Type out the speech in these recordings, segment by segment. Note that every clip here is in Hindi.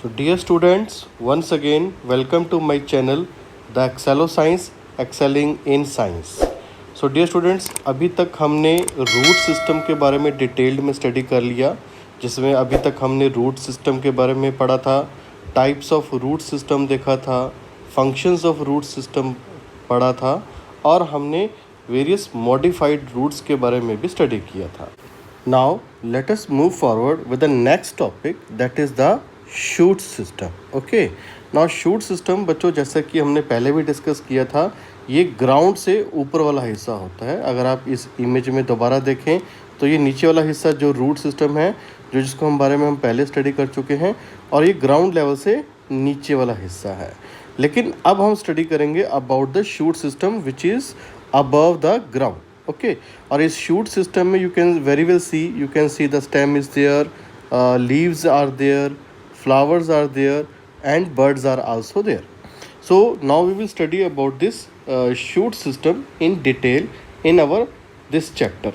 So dear students, once again welcome to my channel The Excello Science Excelling in Science. So dear students, अभी तक हमने रूट सिस्टम के बारे में डिटेल्ड में स्टडी कर लिया, जिसमें अभी तक हमने रूट सिस्टम के बारे में पढ़ा था, टाइप्स ऑफ रूट सिस्टम देखा था, फंक्शंस ऑफ रूट सिस्टम पढ़ा था और हमने वेरियस मॉडिफाइड रूट्स के बारे में भी स्टडी किया था. Now let us move forward with the next topic, that is the shoot system. Okay, now shoot system बच्चों, जैसा कि हमने पहले भी डिस्कस किया था, ये ग्राउंड से ऊपर वाला हिस्सा होता है. अगर आप इस इमेज में दोबारा देखें तो ये नीचे वाला हिस्सा जो रूट सिस्टम है, जो जिसको हम बारे में हम पहले स्टडी कर चुके हैं, और ये ग्राउंड लेवल से नीचे वाला हिस्सा है. लेकिन अब हम स्टडी करेंगे about the shoot system which is above the ground. Okay, और इस शूट सिस्टम में you can very well see, you can see the stem is there, leaves are there, flowers are there, and birds are also there. So now we will study about this shoot system in detail in our this chapter.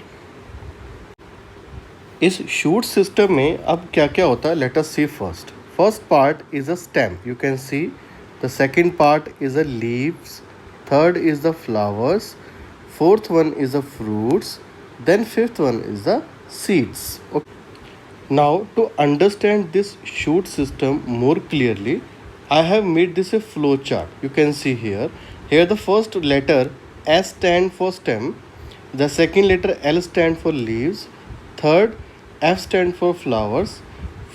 इस shoot system में अब क्या क्या होता है, let us see first. First part is a stem, you can see. The second part is a leaves, third is the flowers, fourth one is the fruits, then fifth one is the seeds. Okay. Now to understand this shoot system more clearly, I have made this a flow chart. You can see here. Here the first letter S stand for stem, the second letter L stand for leaves, third F stand for flowers,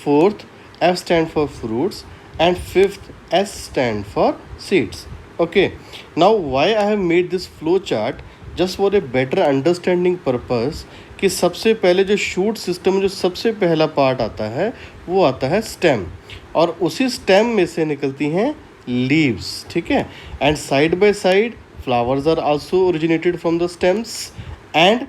fourth F stand for fruits, and fifth S stand for seeds. Okay. Now why I have made this flow chart? Just for a better understanding purpose, कि सबसे पहले जो शूट सिस्टम में जो सबसे पहला पार्ट आता है वो आता है स्टेम, और उसी स्टेम में से निकलती हैं लीव्स. ठीक है, and side by side flowers are also originated from the stems, and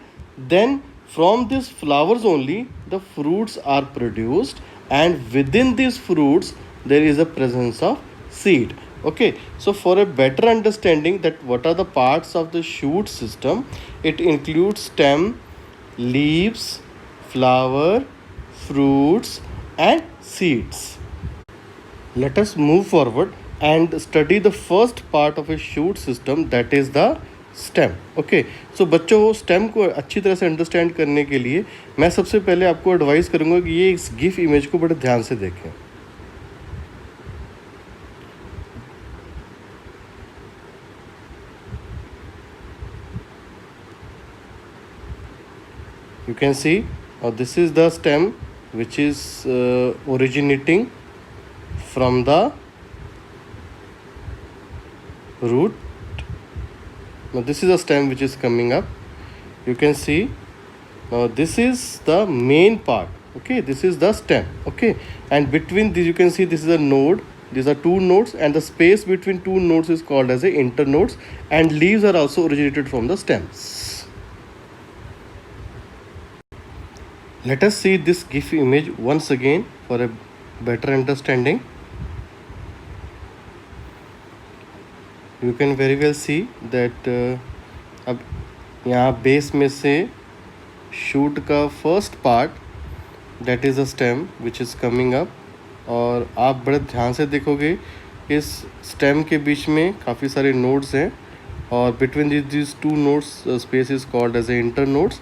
then from this flowers only the fruits are produced, and within this fruits there is a presence of seed. Okay, so for a better understanding that what are the parts of the shoot system, it includes stem, leaves, flower, fruits, and seeds. Let us move forward and study the first part of a shoot system, that is the stem. Okay, so बच्चों वो stem को अच्छी तरह से अंडरस्टैंड करने के लिए मैं सबसे पहले आपको एडवाइस करूँगा कि ये इस गिफ इमेज को बड़े ध्यान से देखें. You can see this is the stem which is originating from the root. Now this is a stem which is coming up. You can see now this is the main part. Okay, this is the stem. Okay, and between these you can see this is a node. These are two nodes, and the space between two nodes is called as a internodes, and leaves are also originated from the stems. Let us see this GIF image once again for a better understanding. You can very well see that अब यहाँ बेस में से शूट का first part, that is a stem which is coming up, और आप बड़े ध्यान से देखोगे इस स्टेम के बीच में काफ़ी सारे नोड्स हैं, और between these two nodes space is called as a internodes,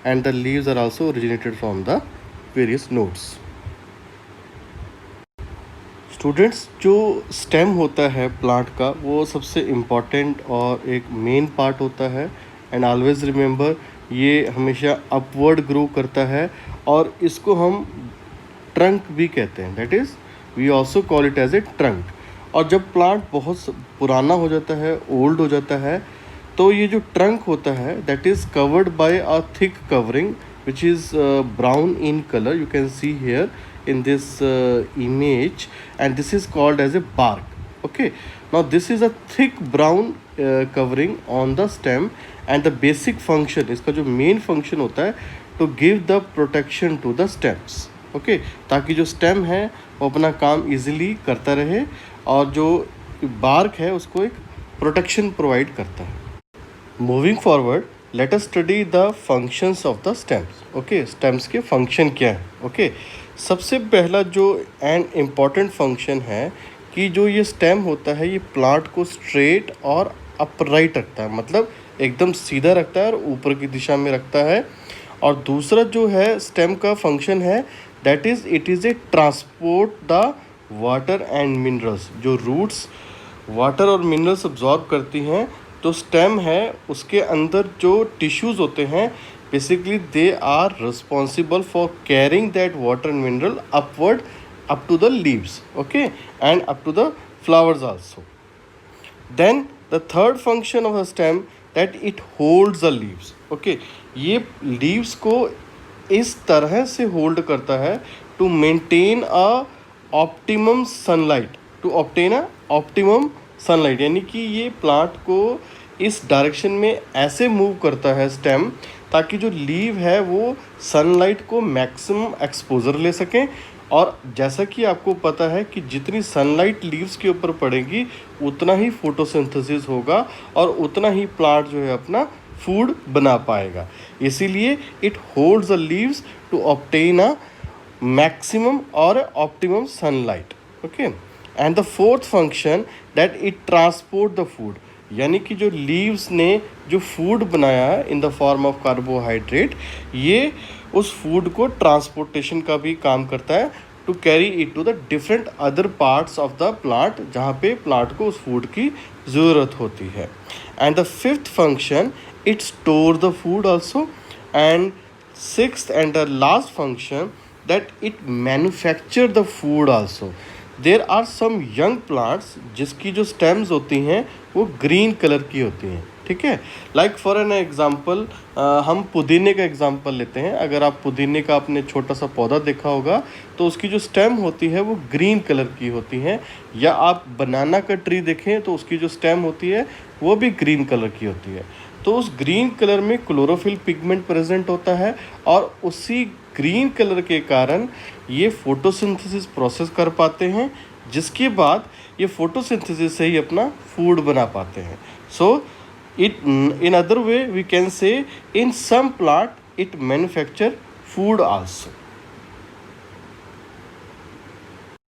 and the leaves are also originated from the various nodes. Students, जो स्टेम होता है प्लांट का वो सबसे इम्पॉर्टेंट और एक मेन पार्ट होता है, एंड ऑलवेज रिमेंबर ये हमेशा अपवर्ड ग्रो करता है, और इसको हम ट्रंक भी कहते हैं. That is we also call it as a trunk. और जब प्लांट बहुत पुराना हो जाता है, ओल्ड हो जाता है, तो ये जो ट्रंक होता है that is covered by a thick covering which is brown in colour. You can see here in this image, and this is called as a bark. Okay, now this is a thick brown covering on the stem, and the basic function, इसका जो main function होता है to give the protection to the stems. Okay, ताकि जो stem है वो अपना काम easily करता रहे, और जो bark है उसको एक protection provide करता है. Moving forward, let us study the functions of the stems. Okay, stems के function क्या है. Okay, सबसे पहला जो एंड इम्पॉर्टेंट फंक्शन है कि जो ये स्टेम होता है ये प्लांट को स्ट्रेट और अपराइट रखता है, मतलब एकदम सीधा रखता है और ऊपर की दिशा में रखता है। और दूसरा जो है स्टेम का फंक्शन है that is it is a transport the water and minerals. जो रूट्स वाटर और मिनरल्स अब्जॉर्ब करती हैं, तो स्टेम है उसके अंदर जो टिश्यूज़ होते हैं basically they are responsible for carrying that water and mineral upward up to the leaves, okay, and up to the flowers also. Then the third function of the stem that it holds the leaves, okay, ये leaves को इस तरह से होल्ड करता है to maintain a optimum sunlight, to obtain a optimum sunlight, यानी कि ये प्लांट को इस डायरेक्शन में ऐसे मूव करता है स्टेम ताकि जो लीव है वो सनलाइट को मैक्सिमम एक्सपोजर ले सकें। और जैसा कि आपको पता है कि जितनी सनलाइट लीव्स के ऊपर पड़ेगी उतना ही फोटोसिंथेसिस होगा और उतना ही प्लांट जो है अपना फूड बना पाएगा। इसीलिए it holds the leaves to obtain a maximum और optimum sunlight, okay. And the fourth function that it transport the food, यानी कि जो लीव्स ने जो फूड बनाया है in the form of carbohydrate, ये उस फूड को ट्रांसपोर्टेशन का भी काम करता है to carry it to the different other parts of the plant जहाँ पे प्लांट को उस फूड की ज़रूरत होती है। And the fifth function it store the food also. And sixth and the last function that it manufacture the food also. There are some young plants जिसकी जो स्टेम्स होती हैं वो ग्रीन कलर की होती हैं, ठीक है। लाइक फॉर एन एग्जांपल हम पुदीने का एग्जांपल लेते हैं। अगर आप पुदीने का आपने छोटा सा पौधा देखा होगा तो उसकी जो स्टेम होती है वो ग्रीन कलर की होती हैं। या आप बनाना का ट्री देखें तो उसकी जो स्टेम होती है वो भी ग्रीन कलर की होती है। तो उस ग्रीन कलर में क्लोरोफिल पिगमेंट प्रेजेंट होता है और उसी ग्रीन कलर के कारण ये फोटोसिंथेसिस प्रोसेस कर पाते हैं, जिसके बाद ये फोटोसिंथेसिस से ही अपना फूड बना पाते हैं। So it in other way we can say in some plant it manufacture food also.